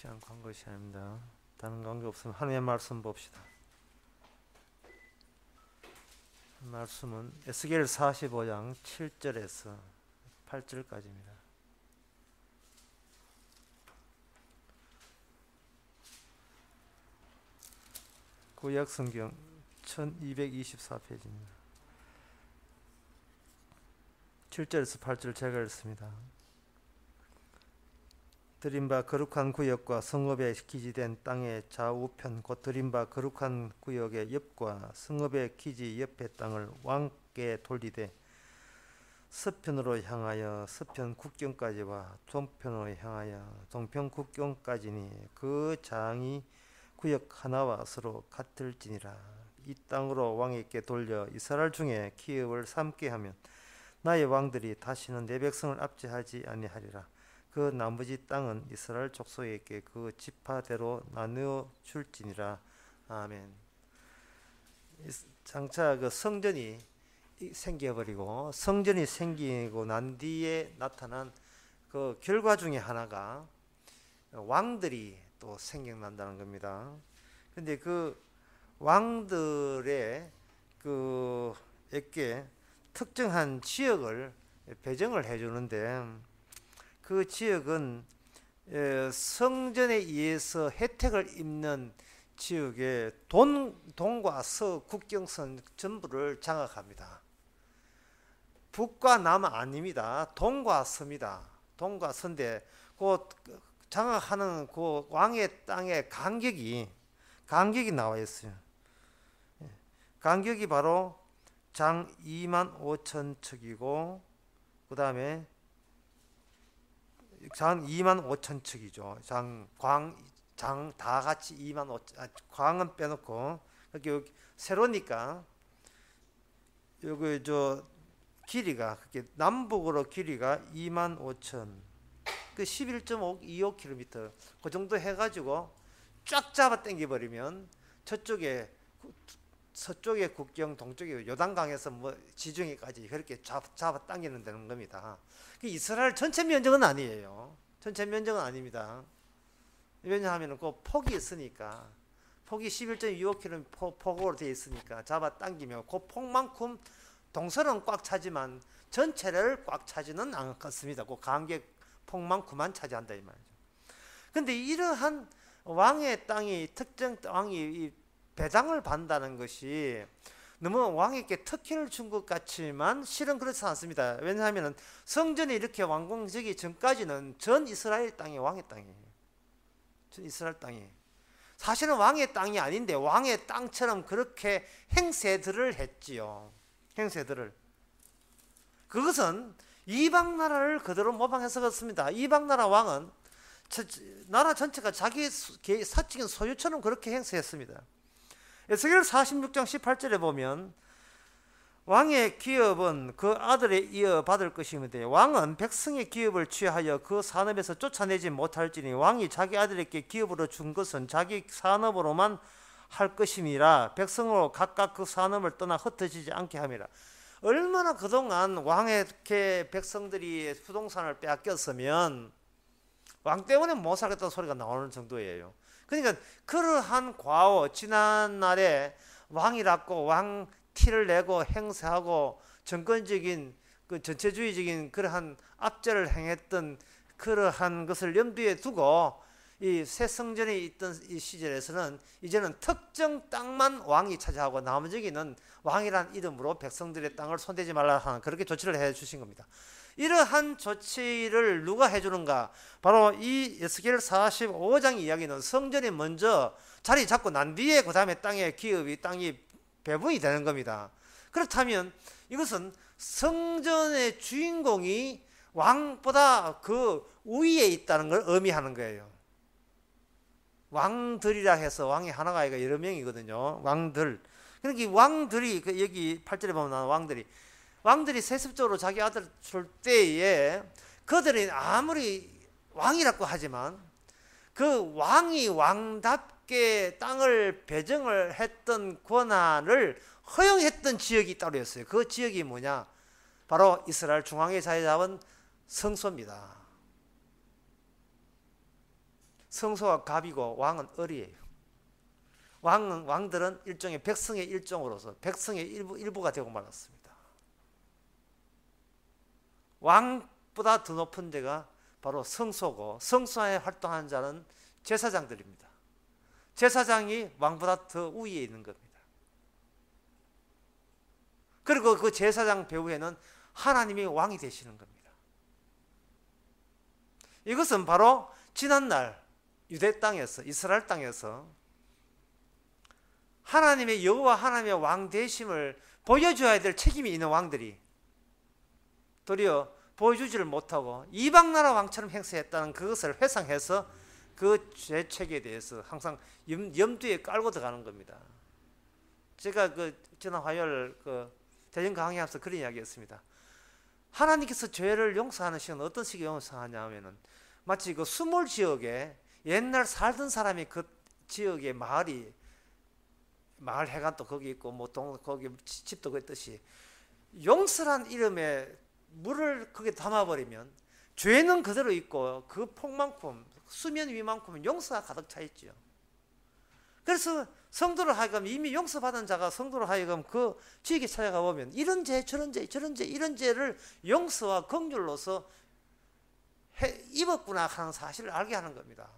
시간 광고 시간입니다. 다른 관계 없으면 하나님의 말씀 봅시다. 말씀은 에스겔 45장 7절에서 8절까지입니다. 구약 성경 1224페이지입니다. 7절에서 8절 제가 읽습니다. 드림바 거룩한 구역과 성읍에 기지된 땅의 좌우편 곧 드림바 거룩한 구역의 옆과 성읍의 기지 옆의 땅을 왕께 돌리되 서편으로 향하여 서편 국경까지와 동편으로 향하여 동편 국경까지니 그 장이 구역 하나와 서로 같을지니라. 이 땅으로 왕에게 돌려 이스라엘 중에 기업을 삼게 하면 나의 왕들이 다시는 내 백성을 압제하지 아니하리라. 그 나머지 땅은 이스라엘 족속에게 그 지파대로 나누어 줄지니라. 아멘. 장차 그 성전이 생겨버리고 성전이 생기고 난 뒤에 나타난 그 결과 중에 하나가 왕들이 또 생겨난다는 겁니다. 근데 그 왕들의 그에게 특정한 지역을 배정을 해주는데 그 지역은 성전에 의해서 혜택을 입는 지역의 동과 서 국경선 전부를 장악합니다. 북과 남 아닙니다. 동과 서입니다. 동과 서인데 그 장악하는 그 왕의 땅의 간격이 나와 있어요. 간격이 바로 장 25,000척이고 그 다음에 장 25,000척이죠. 장 다 같이 25,000, 광은 빼놓고 여기 세로니까 여기 길이가 남북으로 길이가 25,000, 그 11.25km 그 정도 해가지고 쫙 잡아 당겨 버리면 저쪽에 서쪽의 국경, 동쪽의 요단강에서 뭐 지중해까지 그렇게 잡아 당기는 되는 겁니다. 이스라엘 전체 면적은 아니에요. 전체 면적은 아닙니다. 왜냐하면 그 폭이 있으니까, 폭이 11.25km 폭으로 되어 있으니까 잡아 당기면 그 폭만큼 동선은 꽉 차지만 전체를 꽉 차지는 않겠습니다. 그 간격 폭만큼만 차지한다 이 말이죠. 근데 이러한 왕의 땅이 특정 왕이 배당을 받는다는 것이 너무 왕에게 특혜를 준 것 같지만 실은 그렇지 않습니다. 왜냐하면 성전이 이렇게 완공되기 전까지는 전 이스라엘 땅이 왕의 땅이에요. 전 이스라엘 땅이 사실은 왕의 땅이 아닌데 왕의 땅처럼 그렇게 행세들을 했지요. 행세들을. 그것은 이방 나라를 그대로 모방해서 그렇습니다. 이방 나라 왕은 나라 전체가 자기 사적인 소유처럼 그렇게 행세했습니다. 에스겔 46장 18절에 보면 왕의 기업은 그 아들에 이어 받을 것이므되 왕은 백성의 기업을 취하여 그 산업에서 쫓아내지 못할지니 왕이 자기 아들에게 기업으로 준 것은 자기 산업으로만 할 것임이라 백성으로 각각 그 산업을 떠나 흩어지지 않게 함이라. 얼마나 그동안 왕에게 백성들이 부동산을 빼앗겼으면 왕 때문에 못 살겠다는 소리가 나오는 정도예요. 그러니까 그러한 과오, 지난날에 왕이라고 왕 티를 내고 행세하고 정권적인 그 전체주의적인 그러한 압제를 행했던 그러한 것을 염두에 두고 이 새 성전에 있던 이 시절에서는 이제는 특정 땅만 왕이 차지하고 나머지는 왕이란 이름으로 백성들의 땅을 손대지 말라 하는 그렇게 조치를 해 주신 겁니다. 이러한 조치를 누가 해주는가? 바로 이 에스겔 45장 이야기는 성전이 먼저 자리 잡고 난 뒤에 그 다음에 땅이 배분이 되는 겁니다. 그렇다면 이것은 성전의 주인공이 왕보다 그 우위에 있다는 걸 의미하는 거예요. 왕들이라 해서 왕이 하나가 아니라 여러 명이거든요. 왕들. 그러니까 왕들이 여기 8절에 보면 나오는 왕들이 세습적으로 자기 아들 줄 때에 그들이 아무리 왕이라고 하지만 그 왕이 왕답게 땅을 배정을 했던 권한을 허용했던 지역이 따로 있어요. 그 지역이 뭐냐? 바로 이스라엘 중앙에 자리 잡은 성소입니다. 성소가 갑이고 왕은 을이에요. 왕들은 일종의 백성의 일종으로서 백성의 일부가 되고 말았습니다. 왕보다 더 높은 데가 바로 성소고, 성소에 활동하는 자는 제사장들입니다. 제사장이 왕보다 더 위에 있는 겁니다. 그리고 그 제사장 배후에는 하나님이 왕이 되시는 겁니다. 이것은 바로 지난날 유대 땅에서, 이스라엘 땅에서 하나님의 여호와 하나님의 왕 되심을 보여줘야 될 책임이 있는 왕들이 도리어 보여주지를 못하고 이방 나라 왕처럼 행세했다는 그것을 회상해서 그 죄책에 대해서 항상 염두에 깔고 들어가는 겁니다. 제가 지난 화요일 대전 강의하면서 그런 이야기했습니다. 하나님께서 죄를 용서하는 시간은 어떤 식의 용서하냐 하면은 마치 그 수몰 지역에 옛날 살던 사람이 그 지역의 마을 해관도 거기 있고 거기 집도 그 있듯이 용서란 이름에 물을 거기에 담아버리면 죄는 그대로 있고 그 폭만큼 수면 위만큼은 용서가 가득 차 있지요. 그래서 성도로 하여금 이미 용서받은 자가 성도로 하여금 그 지역에 찾아가 보면 이런 죄 저런 죄 저런 죄 이런 죄를 용서와 긍휼로서 입었구나 하는 사실을 알게 하는 겁니다.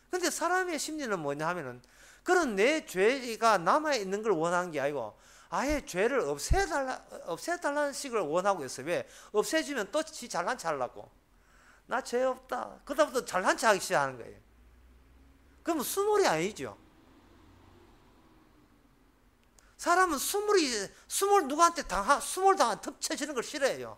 그런데 사람의 심리는 뭐냐 하면은 그런 내 죄가 남아있는 걸 원하는 게 아니고 아예 죄를 없애달라는 식을 원하고 있어요. 왜? 없애주면 또 지 잘난 체 하려고. 나 죄 없다. 그다음부터 잘난 체 하기 시작하는 거예요. 그러면 수몰이 아니죠. 사람은 수몰 누구한테 수몰 당한 턱 쳐지는 걸 싫어해요.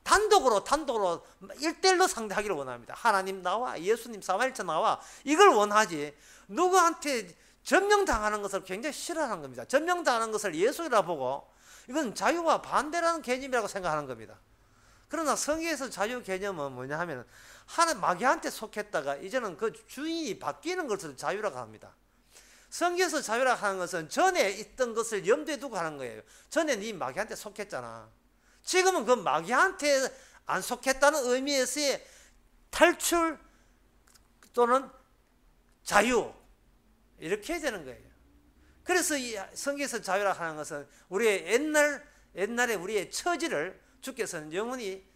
단독으로 1대1로 상대하기를 원합니다. 하나님 나와, 예수님 사마리아 나와, 이걸 원하지 누구한테 전명당하는 것을 굉장히 싫어하는 겁니다. 전명당하는 것을 예수라 보고 이건 자유와 반대라는 개념이라고 생각하는 겁니다. 그러나 성경에서 자유 개념은 뭐냐 하면 마귀한테 속했다가 이제는 그 주인이 바뀌는 것을 자유라고 합니다. 성경에서 자유라고 하는 것은 전에 있던 것을 염두에 두고 하는 거예요. 전에 네 마귀한테 속했잖아. 지금은 그 마귀한테 안 속했다는 의미에서의 탈출 또는 자유, 이렇게 해야 되는 거예요. 그래서 이 성경에서 자유라고 하는 것은 우리의 옛날에 우리의 처지를 주께서는 영원히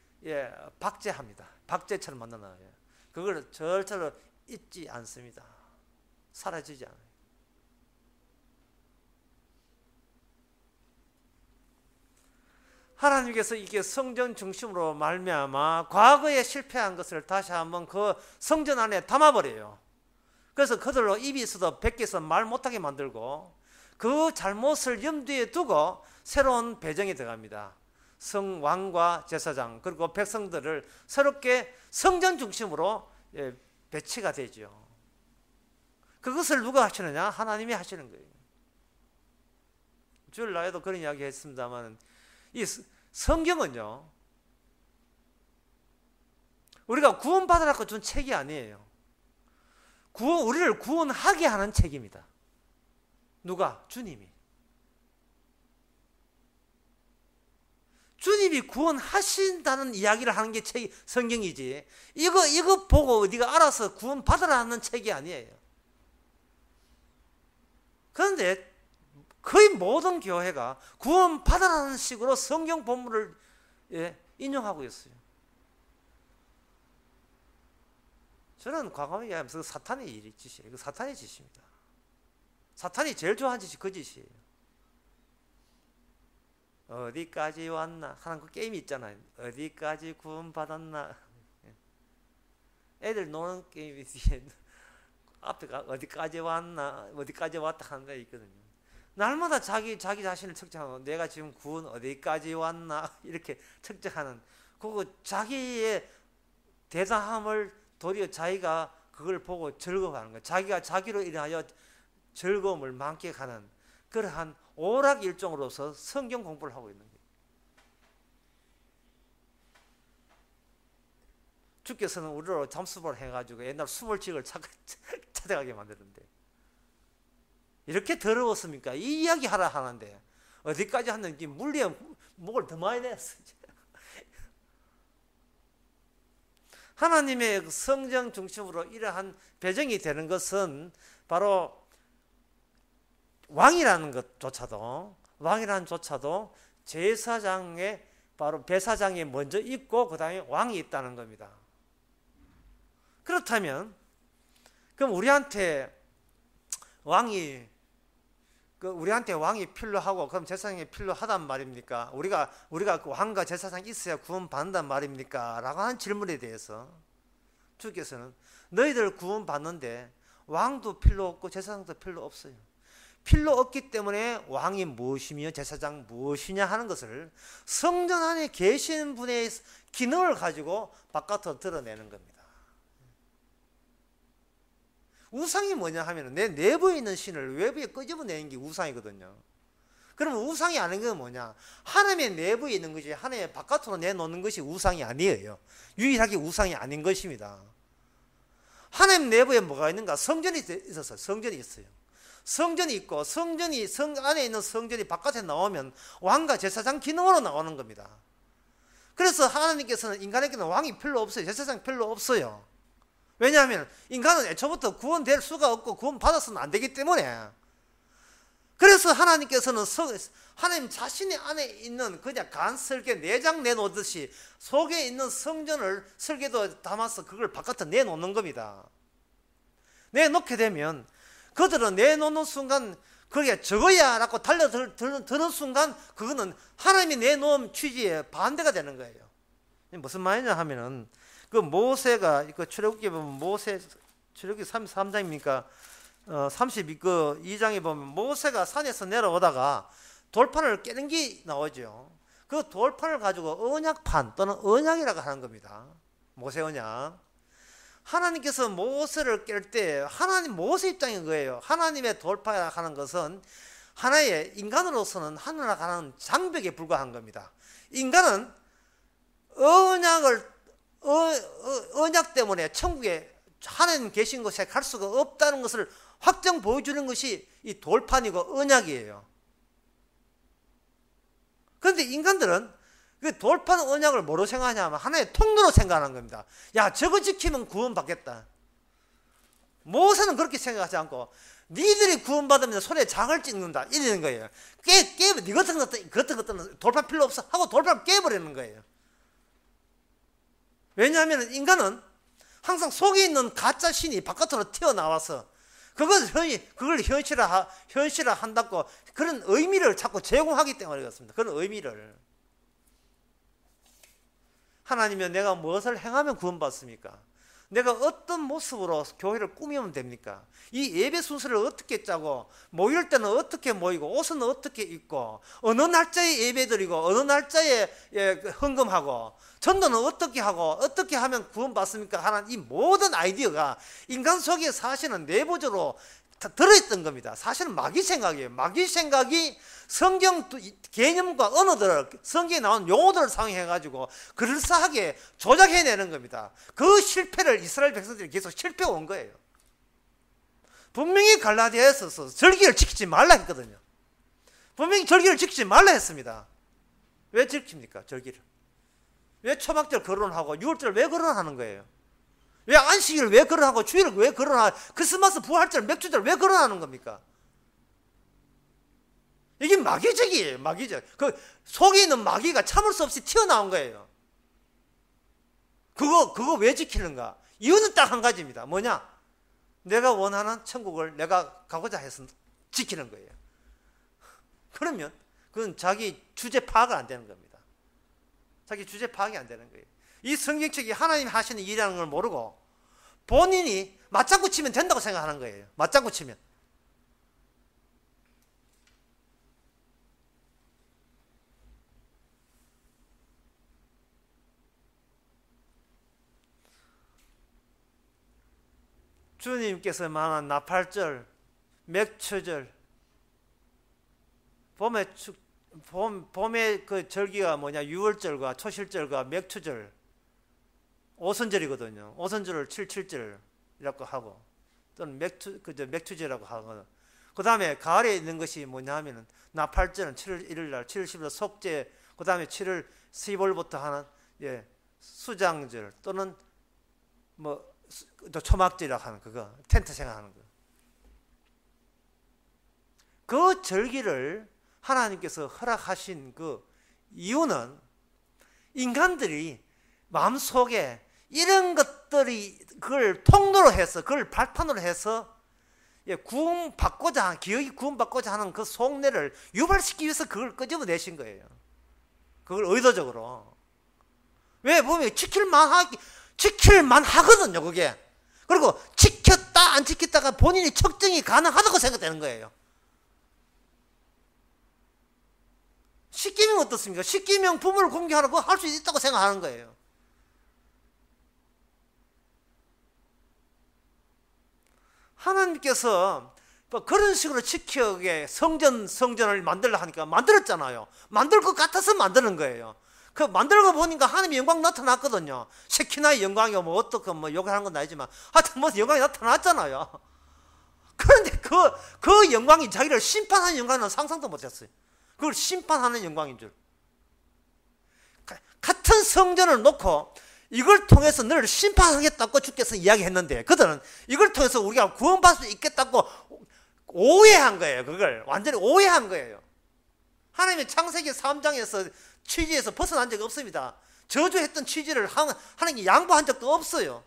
박제합니다. 박제처럼 만들어놔요. 그걸 절대로 잊지 않습니다. 사라지지 않아요. 하나님께서 이게 성전 중심으로 말미암아 과거에 실패한 것을 다시 한번 그 성전 안에 담아버려요. 그래서 그들로 입이 있어도 뱉겨서 말 못하게 만들고 그 잘못을 염두에 두고 새로운 배정에 들어갑니다. 왕과 제사장 그리고 백성들을 새롭게 성전 중심으로 배치가 되죠. 그것을 누가 하시느냐? 하나님이 하시는 거예요. 주일 날에도 그런 이야기 했습니다만 이 성경은요 우리가 구원받으라고 준 책이 아니에요. 우리를 구원하게 하는 책입니다. 누가? 주님이. 주님이 구원하신다는 이야기를 하는 게 성경이지 이거 보고 네가 알아서 구원받으라는 책이 아니에요. 그런데 거의 모든 교회가 구원받으라는 식으로 성경 본문을 인용하고 있어요. 저는 과감하게 얘기하면서 사탄의 짓이에요. 사탄의 짓입니다. 사탄이 제일 좋아하는 짓이 그 짓이에요. 어디까지 왔나 하는 그 게임이 있잖아요. 어디까지 구원받았나. 애들 노는 게임이 앞에가 어디까지 왔나 어디까지 왔다 하는 거 있거든요. 날마다 자기 자신을 측정하고 내가 지금 구원 어디까지 왔나 이렇게 측정하는 그거 자기의 대단함을 도리어 자기가 그걸 보고 즐거워하는 거예요. 자기가 자기로 인하여 즐거움을 만끽하는 그러한 오락일종으로서 성경 공부를 하고 있는 거예요. 주께서는 우리로 잠수볼 해가지고 옛날 수몰직을 찾아가게 만드는데 이렇게 더러웠습니까? 이 이야기 하라 하는데 어디까지 하는지 물리에 목을 더 많이 냈어. 하나님의 성정 중심으로 이러한 배정이 되는 것은 바로 왕이라는 것조차도 제사장의 바로 배사장이 먼저 있고 그 다음에 왕이 있다는 겁니다. 그렇다면 그럼 우리한테 왕이 필요하고 그럼 제사장이 필요하단 말입니까? 우리가 그 왕과 제사장이 있어야 구원받는단 말입니까? 라고 하는 질문에 대해서 주께서는 너희들 구원받는데 왕도 필요 없고 제사장도 필요 없어요. 필요 없기 때문에 왕이 무엇이며 제사장 무엇이냐 하는 것을 성전 안에 계신 분의 기능을 가지고 바깥으로 드러내는 겁니다. 우상이 뭐냐 하면 내 내부에 있는 신을 외부에 끄집어내는 게 우상이거든요. 그러면 우상이 아닌 건 뭐냐? 하나님의 내부에 있는 것이 하나님의 바깥으로 내놓는 것이 우상이 아니에요. 유일하게 우상이 아닌 것입니다. 하나님 내부에 뭐가 있는가? 성전이 있었어요. 성전이 있어요. 성전이 있고 성 안에 있는 성전이 바깥에 나오면 왕과 제사장 기능으로 나오는 겁니다. 그래서 하나님께서는 인간에게는 왕이 필요 없어요. 제사장 필요 없어요. 왜냐하면 인간은 애초부터 구원될 수가 없고 구원받아서는 안 되기 때문에. 그래서 하나님께서는 하나님 자신의 안에 있는 그냥 간설계 내장 내놓듯이 속에 있는 성전을 설계도 담아서 그걸 바깥에 내놓는 겁니다. 내놓게 되면 그들은 내놓는 순간 그게 저거야 라고 달려드는 순간 그거는 하나님이 내놓은 취지에 반대가 되는 거예요. 무슨 말이냐 하면은 그 모세가 그 출애굽기 보면 모세 출애굽기 33장입니까? 32장에 보면 모세가 산에서 내려오다가 돌판을 깨는 게 나오죠. 그 돌판을 가지고 언약판 또는 언약이라고 하는 겁니다. 모세 언약. 하나님께서 모세를 깰 때 모세 입장인 거예요. 하나님의 돌파라 하는 것은 하나의 인간으로서는 하늘나라 가는 장벽에 불과한 겁니다. 인간은 언약 때문에 천국에 하나님 계신 곳에 갈 수가 없다는 것을 확정 보여주는 것이 이 돌판이고 언약이에요. 그런데 인간들은 그 돌판 언약을 뭐로 생각하냐면 하나의 통로로 생각하는 겁니다. 야, 저거 지키면 구원받겠다. 모세는 그렇게 생각하지 않고 니들이 구원받으면 손에 장을 찍는다 이러는 거예요. 니 같은 것들은 돌판 필요 없어 하고 돌판을 깨버리는 거예요. 왜냐하면 인간은 항상 속에 있는 가짜 신이 바깥으로 튀어나와서 그걸 현실화한다고 그런 의미를 자꾸 제공하기 때문에 그렇습니다. 그런 의미를. 하나님은 내가 무엇을 행하면 구원받습니까? 내가 어떤 모습으로 교회를 꾸미면 됩니까? 이 예배 순서를 어떻게 짜고 모일 때는 어떻게 모이고 옷은 어떻게 입고 어느 날짜에 예배드리고 어느 날짜에 헌금하고 전도는 어떻게 하고 어떻게 하면 구원받습니까? 하는 이 모든 아이디어가 인간 속에 사실은 내부적으로 들어있던 겁니다. 사실은 마귀 생각이에요. 마귀 생각이 성경 개념과 언어들을 성경에 나온 용어들을 사용해가지고 그럴싸하게 조작해내는 겁니다. 그 실패를 이스라엘 백성들이 계속 실패해 온 거예요. 분명히 갈라디아에서 절기를 지키지 말라 했거든요. 분명히 절기를 지키지 말라 했습니다. 왜 지킵니까? 절기를. 왜 초막절 거론하고 6월절 왜 거론하는 거예요? 왜 안식일을 왜 거론하고 주일을 왜 거론하고 크리스마스 부활절 맥주절 왜 거론하는 겁니까? 이게 마귀적이에요. 마귀적. 그 속에 있는 마귀가 참을 수 없이 튀어나온 거예요. 그거 왜 지키는가? 이유는 딱 한 가지입니다. 뭐냐? 내가 원하는 천국을 내가 가고자 해서 지키는 거예요. 그러면 그건 자기 주제 파악을 안 되는 겁니다. 자기 주제 파악이 안 되는 거예요. 이 성경책이 하나님 하시는 일이라는 걸 모르고 본인이 맞장구 치면 된다고 생각하는 거예요. 맞장구 치면. 주님께서 말한 나팔절, 맥추절, 봄의 그 절기가 뭐냐? 6월절과 초실절과 맥추절, 오선절이거든요. 오선절을 77절이라고 하고, 또는 맥추절이라고 하고, 그 다음에 가을에 있는 것이 뭐냐 하면은 나팔절은 7월 1일 날, 7월 10일 속죄, 그 다음에 7월 15일부터 하는 수장절 또는 뭐 또 초막절이라고 하는 그거 텐트 생각하는 거. 그 절기를 하나님께서 허락하신 그 이유는 인간들이 마음속에 이런 것들이 그걸 통로로 해서 그걸 발판으로 해서 구원받고자 기억이 구원받고자 하는 그 속내를 유발시키기 위해서 그걸 끄집어내신 거예요. 그걸 의도적으로. 왜 보면 지킬만 하거든요, 그게. 그리고 지켰다 안 지켰다가 본인이 측정이 가능하다고 생각되는 거예요. 십계명 어떻습니까? 십계명 부모를 공개하라고 할 수 있다고 생각하는 거예요. 하나님께서 뭐 그런 식으로 지키게 성전을 만들려 하니까 만들었잖아요. 만들 것 같아서 만드는 거예요. 그 만들고 보니까 하나님의 영광 나타났거든요. 세키나의 영광이 뭐 어떻게 뭐 욕을 하는 건 아니지만 하여튼 뭐 영광이 나타났잖아요. 그런데 그 영광이 자기를 심판하는 영광은 상상도 못했어요. 그걸 심판하는 영광인 줄. 같은 성전을 놓고 이걸 통해서 너를 심판하겠다고 주께서 이야기했는데 그들은 이걸 통해서 우리가 구원받을 수 있겠다고 오해한 거예요. 그걸 완전히 오해한 거예요. 하나님의 창세기 3장에서 취지에서 벗어난 적이 없습니다. 저주했던 취지를 하나님이 양보한 적도 없어요.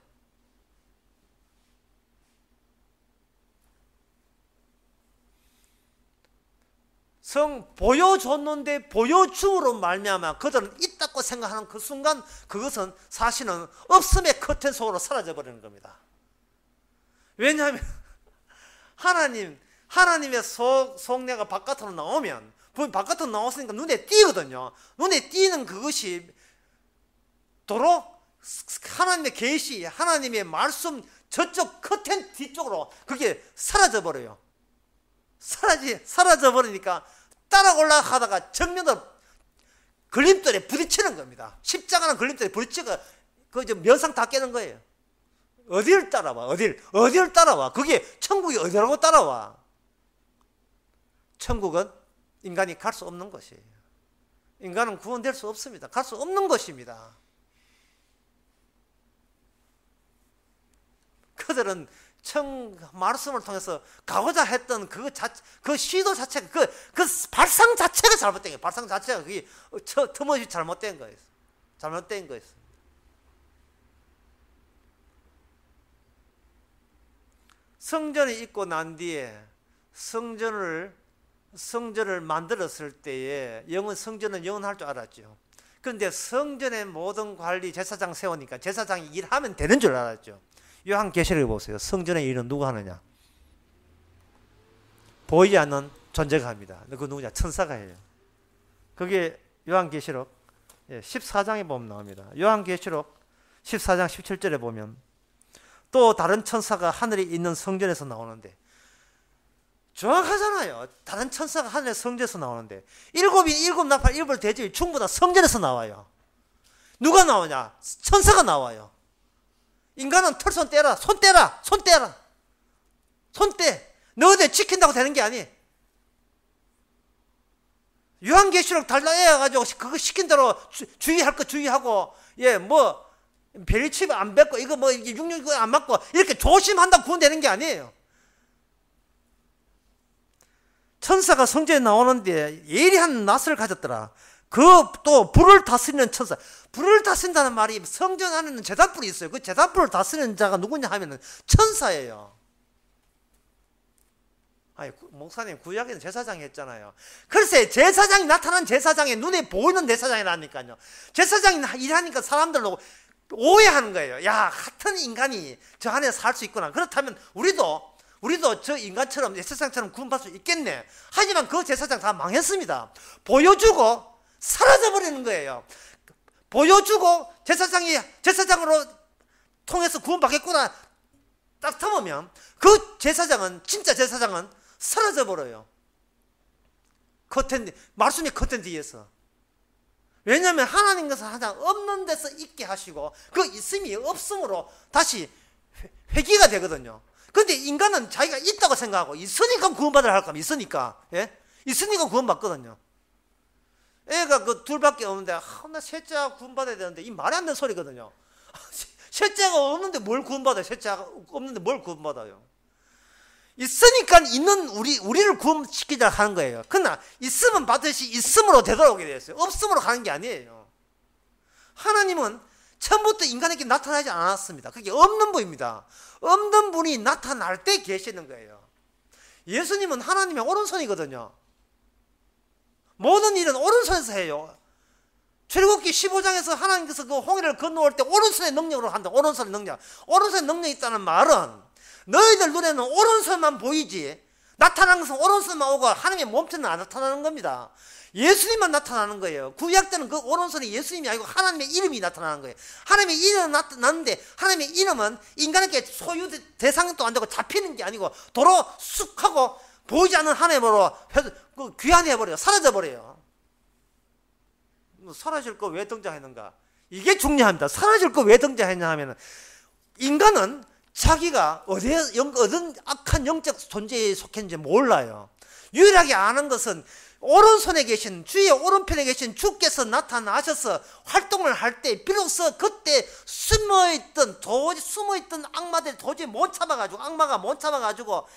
보여줬는데 보여줌으로 말미암아 그들은 있다고 생각하는 그 순간 그것은 사실은 없음의 커튼 속으로 사라져 버리는 겁니다. 왜냐하면 하나님의 속내가 바깥으로 나오면 바깥으로 나왔으니까 눈에 띄거든요. 눈에 띄는 그것이 도로 하나님의 계시, 하나님의 말씀 저쪽 커튼 뒤쪽으로 그게 사라져 버려요. 사라져 버리니까 따라 올라가다가 정면으로 걸림돌에 부딪히는 겁니다. 십자가는 걸림돌에 부딪히고 그 면상 다 깨는 거예요. 어디를 따라와? 어디를 따라와? 그게 천국이 어디라고 따라와? 천국은 인간이 갈 수 없는 것이에요. 인간은 구원될 수 없습니다. 갈 수 없는 것입니다. 그들은 말씀을 통해서 가고자 했던 그 시도 자체가 그 발상 자체가 잘못된 거예요. 발상 자체가 그게 틈없이 잘못된 거예요. 잘못된 거예요. 성전이 있고 난 뒤에 성전을 만들었을 때에 성전은 영원할 줄 알았죠. 그런데 성전의 모든 관리 제사장 세우니까 제사장이 일하면 되는 줄 알았죠. 요한계시록에 보세요. 성전의 일은 누가 하느냐? 보이지 않는 존재가 합니다. 그 누구냐? 천사가 해요. 그게 요한계시록 14장에 보면 나옵니다. 요한계시록 14장 17절에 보면 또 다른 천사가 하늘에 있는 성전에서 나오는데 정확하잖아요. 다른 천사가 하늘의 성전에서 나오는데 일곱 나팔 일곱 대접이 전부 다 성전에서 나와요. 누가 나오냐? 천사가 나와요. 인간은 털손 떼라. 손 떼라. 손 떼. 너희들 지킨다고 되는 게 아니. 요한계시록 달라해가지고 그거 시킨 대로 주의할 거 주의하고 별이칩 안 뱉고 이거 육류 안 맞고 이렇게 조심한다고 구원되는 게 아니에요. 천사가 성전에 나오는데 예리한 낯을 가졌더라. 또 불을 다스리는 천사. 불을 다스린다는 말이 성전 안에는 제단불이 있어요. 그 제단불을 다스리는 자가 누구냐 하면은 천사예요. 아니, 목사님 구약에는 제사장이 했잖아요. 글쎄 제사장이 나타난 제사장의 눈에 보이는 제사장이라니까요. 제사장이 일하니까 사람들로 오해하는 거예요. 야, 같은 인간이 저 안에 살 수 있구나. 그렇다면 우리도 저 인간처럼 제사장처럼 구원받을 수 있겠네. 하지만 그 제사장 다 망했습니다. 보여주고 사라져버리는 거예요. 보여주고 제사장으로 통해서 구원받겠구나 딱 터보면 그 진짜 제사장은 사라져버려요. 말씀의 커튼 뒤에서. 왜냐하면 하나님께서 항상 없는 데서 있게 하시고 그 있음이 없음으로 다시 회귀가 되거든요. 그런데 인간은 자기가 있다고 생각하고 있으니까 구원받으라 할 겁니다. 있으니까 구원받거든요. 애가 그 둘밖에 없는데 나 셋째가 구원받아야 되는데 이 말이 안 되는 소리거든요. 셋째가 없는데 뭘 구원받아요? 셋째가 없는데 뭘 구원받아요? 있으니까 있는 우리를 구원시키자 하는 거예요. 그러나 있으면 받듯이 있음으로 되돌아오게 되었어요. 없음으로 가는 게 아니에요. 하나님은 처음부터 인간에게 나타나지 않았습니다. 그게 없는 분입니다. 없는 분이 나타날 때 계시는 거예요. 예수님은 하나님의 오른손이거든요. 모든 일은 오른손에서 해요. 출애굽기 15장에서 하나님께서 그 홍해를 건너올 때 오른손의 능력으로 한다. 오른손의 능력. 오른손의 능력이 있다는 말은 너희들 눈에는 오른손만 보이지 나타나는 것은 오른손만 오고 하나님의 몸체는 안 나타나는 겁니다. 예수님만 나타나는 거예요. 구약 때는 그 오른손이 예수님이 아니고 하나님의 이름이 나타나는 거예요. 하나님의 이름은 나타나는데 하나님의 이름은 인간에게 소유 대상도 안 되고 잡히는 게 아니고 도로 쑥 하고 보이지 않는 하나님으로 귀환해버려요. 사라져버려요. 사라질 거 왜 등장했는가? 이게 중요합니다. 사라질 거 왜 등장했냐 하면 인간은 자기가 어떤 악한 영적 존재에 속했는지 몰라요. 유일하게 아는 것은 오른손에 계신 주의 오른편에 계신 주께서 나타나셔서 활동을 할 때 비로소 그때 숨어있던 악마들이 도저히 못 참아가지고 악마가 못 참아가지고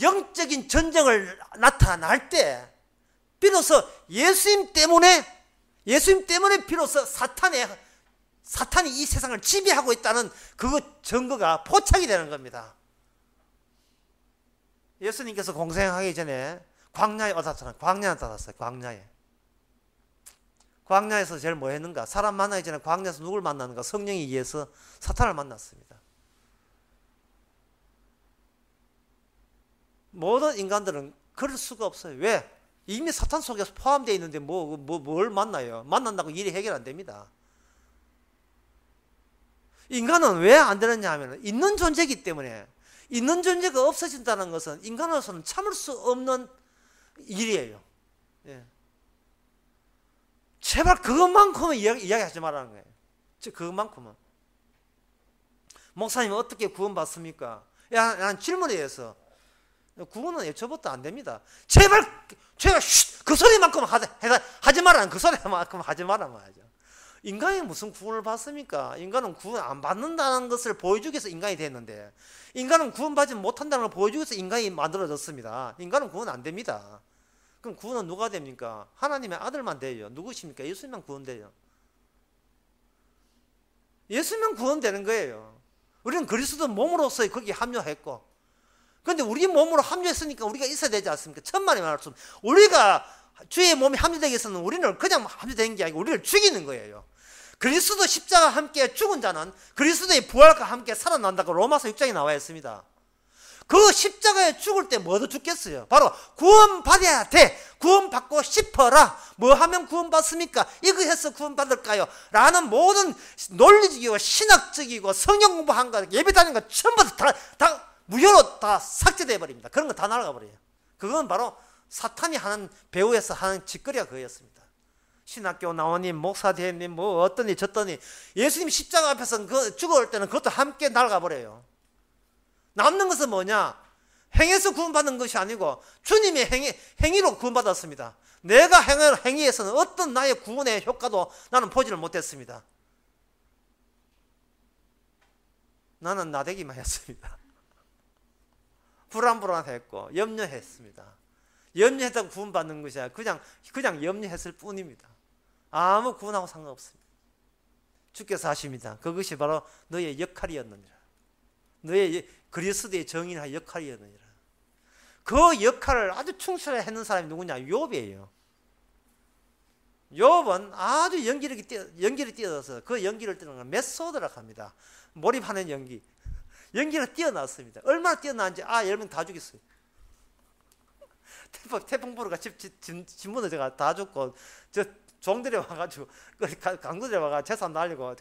영적인 전쟁을 나타날 때 비로소 예수님 때문에 비로소 사탄이 이 세상을 지배하고 있다는 그 증거가 포착이 되는 겁니다. 예수님께서 공생하기 전에 광야에 나타났어요. 광야에서 제일 뭐 했는가? 사람 만나기 전에 광야에서 누굴 만나는가? 성령에 의해서 사탄을 만났습니다. 모든 인간들은 그럴 수가 없어요. 왜? 이미 사탄 속에서 포함되어 있는데 뭘 만나요? 만난다고 일이 해결 안 됩니다. 인간은 왜 안 되느냐 하면 있는 존재이기 때문에 있는 존재가 없어진다는 것은 인간으로서는 참을 수 없는 일이에요. 예. 제발 그것만큼은 이야기하지 말라는 거예요. 그것만큼은. 목사님은 어떻게 구원받습니까? 난 질문에 의해서 구원은 애초부터 안 됩니다. 제발 그 소리만큼 하지 말라는 그 소리만큼 하지 말란 말이죠. 인간이 무슨 구원을 받습니까? 인간은 구원 안 받는다는 것을 보여주기 위해서 인간이 됐는데 인간은 구원받지 못한다는 걸 보여주기 위해서 인간이 만들어졌습니다. 인간은 구원 안 됩니다. 그럼 구원은 누가 됩니까? 하나님의 아들만 돼요. 누구십니까? 예수님만 구원돼요. 예수님만 구원되는 거예요. 우리는 그리스도 몸으로서 거기에 합류했고 그런데 우리 몸으로 합류했으니까 우리가 있어야 되지 않습니까? 천만의 말씀. 우리가 주의 몸에 합류되기 위해서는 우리는 그냥 합류되는 게 아니고 우리를 죽이는 거예요. 그리스도 십자가 함께 죽은 자는 그리스도의 부활과 함께 살아난다고 로마서 6장에 나와 있습니다. 그 십자가에 죽을 때 뭐도 죽겠어요? 바로 구원받아야 돼. 구원받고 싶어라. 뭐 하면 구원받습니까? 이거 해서 구원받을까요? 라는 모든 논리적이고 신학적이고 성경 공부한 거 예배 다니는 거 전부 다 무효로 다 삭제돼 버립니다. 그런 거 다 날아가 버려요. 그건 바로 사탄이 하는 배후에서 하는 짓거리가 그거였습니다. 신학교 나오니 목사 되니 뭐 어떠니 저떠니 예수님 십자가 앞에서 죽을 때는 그것도 함께 날아가 버려요. 남는 것은 뭐냐? 행해서 구원받는 것이 아니고 주님의 행위로 구원받았습니다. 내가 행위에서는 어떤 나의 구원의 효과도 나는 보지를 못했습니다. 나는 나대기만 했습니다. 불안했고 염려했습니다. 염려했다고 구원받는 것이 아니라 그냥 염려했을 뿐입니다. 아무 구원하고 상관없습니다. 주께서 하십니다. 그것이 바로 너의 역할이었느니라. 너의 그리스도의 정인의 역할이었느니라. 그 역할을 아주 충실하게 했는 사람이 누구냐? 욥이에요. 욥은 아주 연기를 뛰어서 그 연기를 뛰는 건 메소드라고 합니다. 몰입하는 연기. 연기를 뛰어났습니다. 얼마나 뛰어났는지 10명 다 죽였어요. 태풍 불어가 집문을 제가 다 죽고 저 종들이 와가지고 강도들이 와가지고 재산 날리고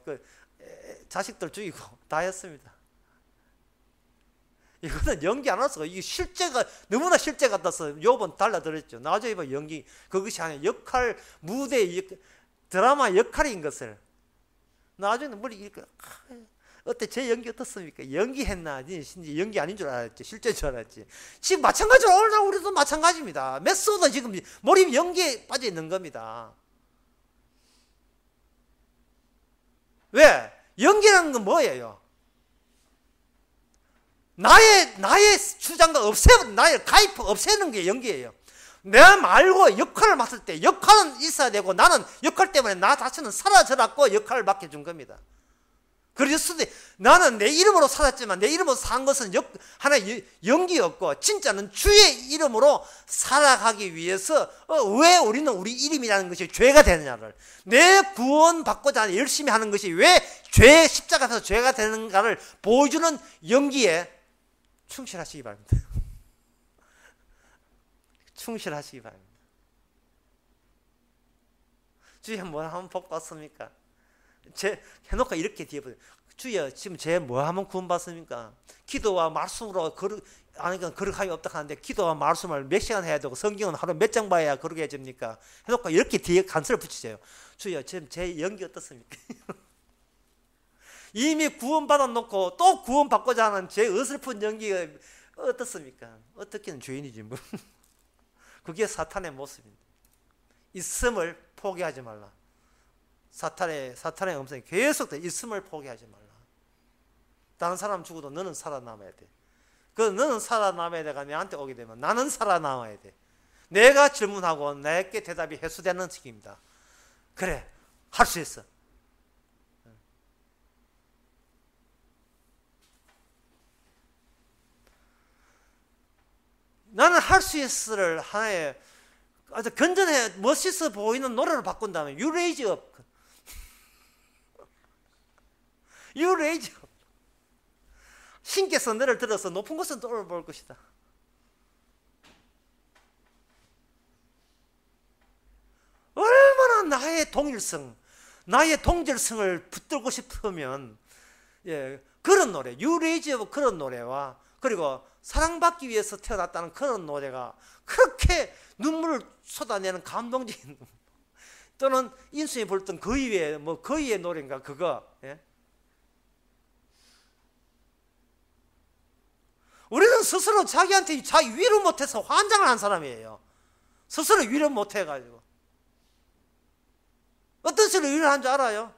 자식들 죽이고 다 했습니다. 이거는 연기 안 왔어. 이게 실제가 너무나 실제 같아서 욥은 달라들었죠. 나중에 봐 연기 그것이 아니라 역할 무대 드라마 역할인 것을 나중에 머리 어때 제 연기 어떻습니까? 연기했나? 연기 아닌 줄 알았지. 실제인 줄 알았지. 지금 마찬가지로 오늘 우리도 마찬가지입니다. 메소드 지금 몰입 연기에 빠져 있는 겁니다. 왜? 연기라는 건 뭐예요? 나의 주장과 나의 가입 없애는 게 연기예요. 내가 말고 역할을 맡을 때 역할은 있어야 되고 나는 역할 때문에 나 자신은 사라져갖고 역할을 맡겨준 겁니다. 그리스도 나는 내 이름으로 살았지만 내 이름으로 산 것은 하나의 연기였고 진짜는 주의 이름으로 살아가기 위해서 왜 우리는 우리 이름이라는 것이 죄가 되느냐를, 내 구원 받고자 열심히 하는 것이 왜 죄 십자가에서 죄가 되는가를 보여주는 연기에 충실하시기 바랍니다. 충실하시기 바랍니다. 주여 뭐 하면 복 받습니까? 해놓고 이렇게 뒤에 보세요. 주여 지금 제 뭐 하면 구원 받습니까? 기도와 말씀으로 거룩함이 없다 하는데 기도와 말씀을 몇 시간 해야 되고 성경은 하루 몇 장 봐야 그렇게 해집니까? 해놓고 이렇게 뒤에 간수를 붙이세요. 주여 지금 제 연기 어떻습니까? 이미 구원 받아놓고 또 구원 받고자 하는 제 어설픈 연기가 어떻습니까? 어떻게는 죄인이지 뭐. 그게 사탄의 모습입니다. 있음을 포기하지 말라. 사탄의 음성이 계속 있음을 포기하지 말라. 다른 사람 죽어도 너는 살아남아야 돼. 너는 살아남아야 돼가 내한테 오게 되면 나는 살아남아야 돼. 내가 질문하고 내게 대답이 해소되는 시기입니다. 그래, 할 수 있어. 나는 할 수 있어를 하나의 아주 건전해 멋있어 보이는 노래로 바꾼 다음에 You raise up. You raise up. 신께서 너를 들어서 높은 곳은 떠올볼 것이다. 얼마나 나의 동일성, 나의 동질성을 붙들고 싶으면 그런 노래, You raise up 그런 노래와 그리고 사랑받기 위해서 태어났다는 그런 노래가 그렇게 눈물을 쏟아내는 감동적인 또는 인순이 불렀던 그 이외에 그 이외의 노래인가 그거. 우리는 스스로 자기한테 위로 못해서 환장을 한 사람이에요. 스스로 위로 못해가지고 어떤 식으로 위로 한 줄 알아요?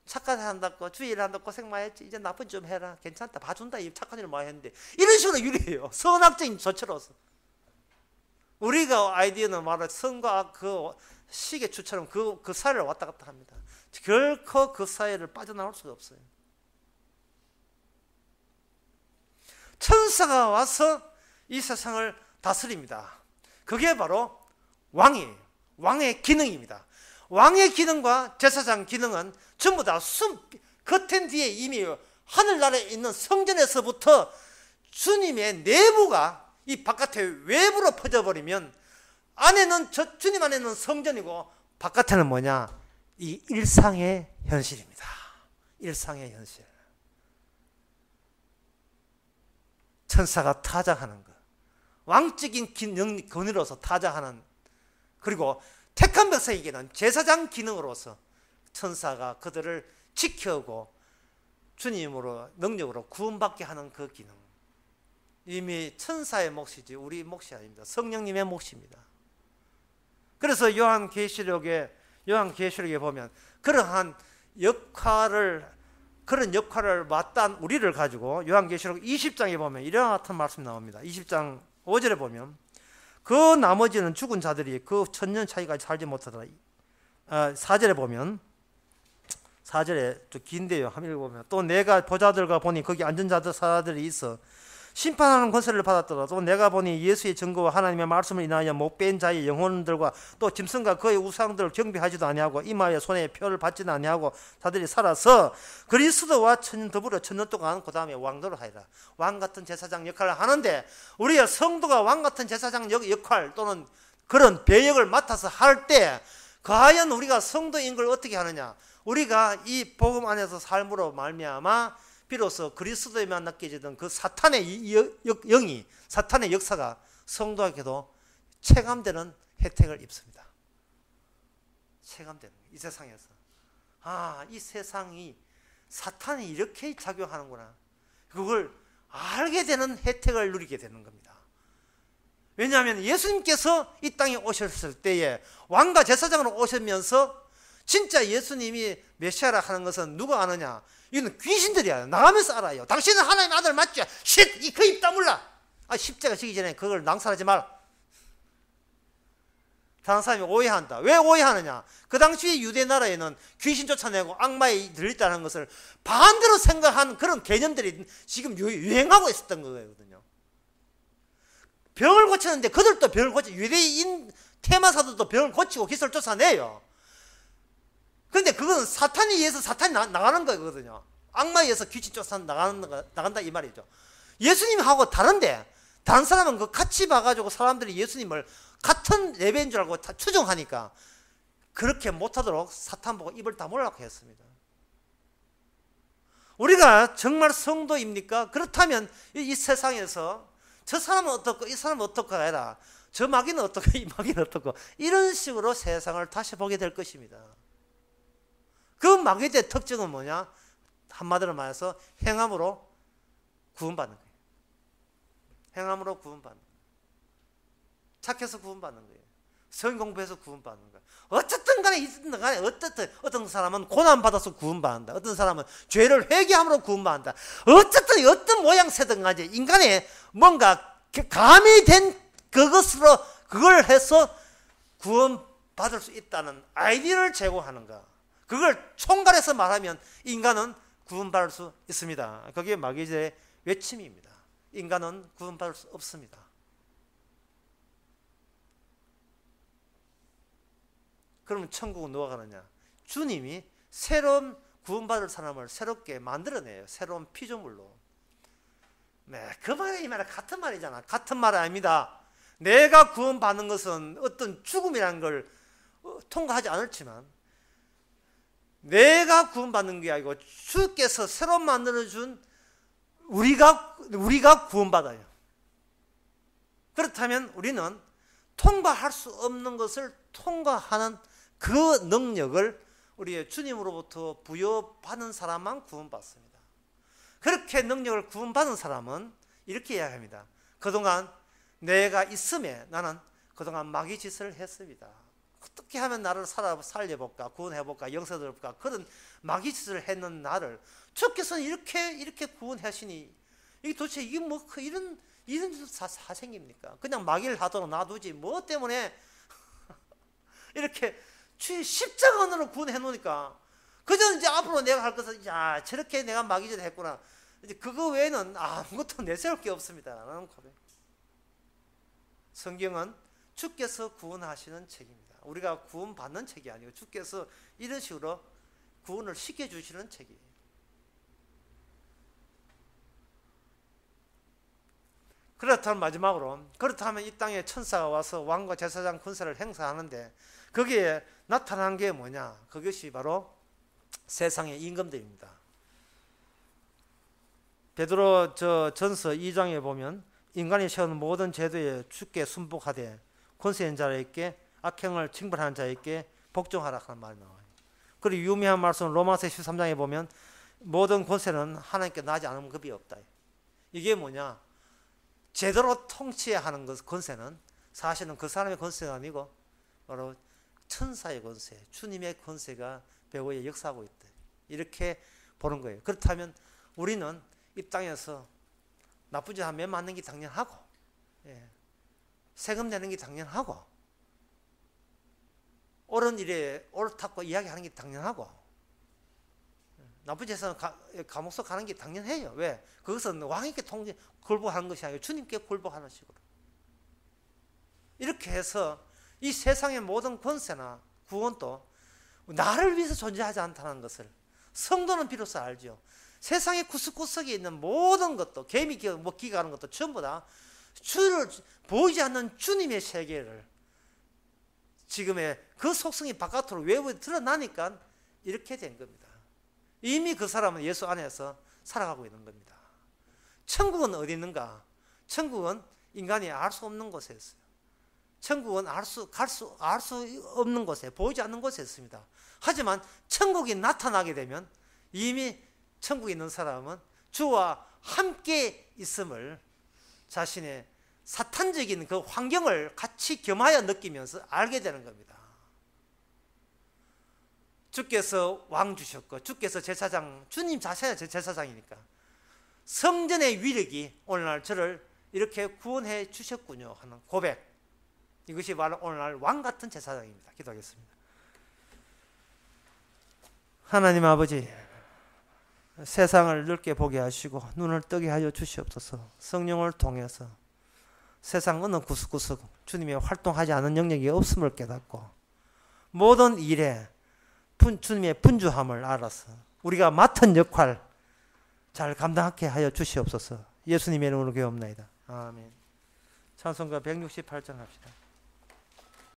착한 일 한다고 주의 일 한다고 고생 많이 했지 이제 나쁜 좀 해라 괜찮다 봐준다 이 착한 일 많이 했는데 이런 식으로 유리해요. 선악적인 조처로서 우리가 아이디어는 말로 선과 그 시계추처럼 그 사이를 왔다 갔다 합니다. 결코 그 사이를 빠져나올 수가 없어요. 천사가 와서 이 세상을 다스립니다. 그게 바로 왕이에요. 왕의 기능입니다. 왕의 기능과 제사장 기능은 전부 다 커튼 뒤에 이미 하늘나라에 있는 성전에서부터 주님의 내부가 이 바깥에 외부로 퍼져버리면 안에는 주님 안에는 성전이고 바깥에는 뭐냐? 이 일상의 현실입니다. 일상의 현실. 천사가 타작하는 것, 왕적인 권위로서 타작하는, 그리고 택한 백성에게는 제사장 기능으로서 천사가 그들을 지켜오고 주님으로 능력으로 구원받게 하는 그 기능. 이미 천사의 몫이지 우리 몫이 아닙니다. 성령님의 몫입니다. 그래서 요한계시록에 보면 그런 역할을 맡은 우리를 가지고 요한계시록 20장에 보면 이런 같은 말씀 나옵니다. 20장 5절에 보면 그 나머지는 죽은 자들이 그 천년 차이까지 살지 못하더라. 4절에 보면 4절에 좀 긴데요. 한번 읽어보면 또 내가 보자들과 보니 거기 앉은 자들이 있어 심판하는 권세를 받았더라. 또 내가 보니 예수의 증거와 하나님의 말씀을 인하여 못된 자의 영혼들과 또 짐승과 그의 우상들을 경배하지도 아니하고 이마에 손에 표를 받지도 아니하고 자들이 살아서 그리스도와 더불어 천년 동안 그 다음에 왕도를 하리라. 왕 같은 제사장 역할을 하는데 우리가 성도가 왕 같은 제사장 역할 또는 그런 배역을 맡아서 할 때 과연 우리가 성도인 걸 어떻게 하느냐? 우리가 이 복음 안에서 삶으로 말미암아 비로소 그리스도에만 느껴지던 그 사탄의 영이, 사탄의 역사가 성도에게도 체감되는 혜택을 입습니다. 체감되는 이 세상에서 이 세상이 사탄이 이렇게 작용하는구나. 그걸 알게 되는 혜택을 누리게 되는 겁니다. 왜냐하면 예수님께서 이 땅에 오셨을 때에 왕과 제사장으로 오시면서 진짜 예수님이 메시아라 하는 것은 누가 아느냐? 이건 귀신들이야. 나가면서 알아요. 당신은 하나님의 아들 맞죠? 쉿! 그 입 다물라. 십자가 지기 전에 그걸 낭설하지 마라. 다른 사람이 오해한다. 왜 오해하느냐? 그 당시에 유대 나라에는 귀신 쫓아내고 악마에 들렸다는 것을 반대로 생각한 그런 개념들이 지금 유행하고 있었던 거거든요. 병을 고치는데 그들도 병을 고치, 유대인 테마사들도 병을 고치고 기술을 쫓아내요. 그런데 그건 사탄에 의해서 사탄이 나가는 거거든요. 악마에 의해서 귀신 쫓아 나간다 이 말이죠. 예수님하고 다른데, 다른 사람은 그 같이 봐가지고 사람들이 예수님을 같은 레벨인 줄 알고 다 추종하니까 그렇게 못하도록 사탄 보고 입을 다물라고 했습니다. 우리가 정말 성도입니까? 그렇다면 이 세상에서 저 사람은 어떻고 이 사람은 어떻고 아니라 저 마귀는 어떻고 이 마귀는 어떻고 이런 식으로 세상을 다시 보게 될 것입니다. 그 마귀의 특징은 뭐냐? 한마디로 말해서 행함으로 구원받는 거예요. 행함으로 구원받는 거예요. 착해서 구원받는 거예요. 성경 공부해서 구원받는 거예요. 어쨌든 간에 어떤 사람은 고난받아서 구원받는다. 어떤 사람은 죄를 회개함으로 구원받는다. 어쨌든 어떤 모양새든 간에 인간의 뭔가 감이 된 그것으로 그걸 해서 구원받을 수 있다는 아이디어를 제공하는가. 그걸 총괄해서 말하면 인간은 구원받을 수 있습니다. 그게 마귀의 외침입니다. 인간은 구원받을 수 없습니다. 그러면 천국은 누가 가느냐? 주님이 새로운 구원받을 사람을 새롭게 만들어내요. 새로운 피조물로. 네, 그 말이 이 말은 같은 말이잖아. 같은 말 아닙니다. 내가 구원받는 것은 어떤 죽음이라는 걸 통과하지 않았지만 내가 구원받는 게 아니고 주께서 새로 만들어준 우리가 구원받아요. 그렇다면 우리는 통과할 수 없는 것을 통과하는 그 능력을 우리의 주님으로부터 부여받은 사람만 구원받습니다. 그렇게 능력을 구원받은 사람은 이렇게 이야기합니다. 그동안 내가 있음에 나는 그동안 마귀 짓을 했습니다. 어떻게 하면 나를 살려볼까, 구원해볼까, 영생해볼까, 그런 마귀 짓을 했는 나를 주께서는 이렇게 구원하시니 이게 도대체 이게 뭐 이런 사생입니까? 그냥 마귀를 하도록 놔두지 뭐 때문에 이렇게 주의 십자가으로 구원해 놓으니까 그저 이제 앞으로 내가 할 것은 야 저렇게 내가 마귀짓을 했구나. 이제 그거 외에는 아무것도 내세울 게 없습니다. 라는 고백. 성경은 주께서 구원하시는 책입니다. 우리가 구원받는 책이 아니고 주께서 이런 식으로 구원을 시켜주시는 책이에요. 그렇다면 이 땅에 천사가 와서 왕과 제사장 군사를 행사하는데 거기에 나타난 게 뭐냐? 그것이 바로 세상의 임금들입니다. 베드로 전서 2장에 보면 인간이 세운 모든 제도에 주께 순복하되 권세 있는 자에게 악행을 징벌하는 자에게 복종하라 하는 말이 나와요. 그리고 유명한 말씀 로마서 13장에 보면 모든 권세는 하나님께 나지 않은 급이 없다. 이게 뭐냐? 제대로 통치하는 것 권세는 사실은 그 사람의 권세가 아니고 바로 천사의 권세, 주님의 권세가 배후에 역사하고 있다. 이렇게 보는 거예요. 그렇다면 우리는 이 땅에서 나쁜 짓 하면 맞는 게 당연하고, 세금 내는 게 당연하고, 옳은 일에 옳다고 이야기하는 게 당연하고, 나쁜 짓에서는 감옥서 가는 게 당연해요. 왜? 그것은 왕에게 굴복하는 것이 아니고 주님께 굴복하는 식으로. 이렇게 해서 이 세상의 모든 권세나 구원도 나를 위해서 존재하지 않다는 것을 성도는 비로소 알죠. 세상의 구석구석에 있는 모든 것도 개미 먹기가 하는 것도 전부 다 주를 보이지 않는 주님의 세계를 지금의 그 속성이 바깥으로 외부에 드러나니까 이렇게 된 겁니다. 이미 그 사람은 예수 안에서 살아가고 있는 겁니다. 천국은 어디 있는가? 천국은 인간이 알 수 없는 곳에 있어요. 천국은 알 수 없는 곳에, 보이지 않는 곳에 있습니다. 하지만 천국이 나타나게 되면 이미 천국에 있는 사람은 주와 함께 있음을 자신의 사탄적인 그 환경을 같이 겸하여 느끼면서 알게 되는 겁니다. 주께서 왕 주셨고 주께서 제사장, 주님 자체가 제사장이니까 성전의 위력이 오늘날 저를 이렇게 구원해 주셨군요 하는 고백, 이것이 바로 오늘날 왕 같은 제사장입니다. 기도하겠습니다. 하나님 아버지, 세상을 넓게 보게 하시고 눈을 뜨게 하여 주시옵소서. 성령을 통해서 세상 어느 구석구석 주님의 활동하지 않은 영역이 없음을 깨닫고 모든 일에 주님의 분주함을 알아서 우리가 맡은 역할 잘 감당하게 하여 주시옵소서. 예수님의 이름으로 기도합니다. 아멘. 찬송가 168장 합시다.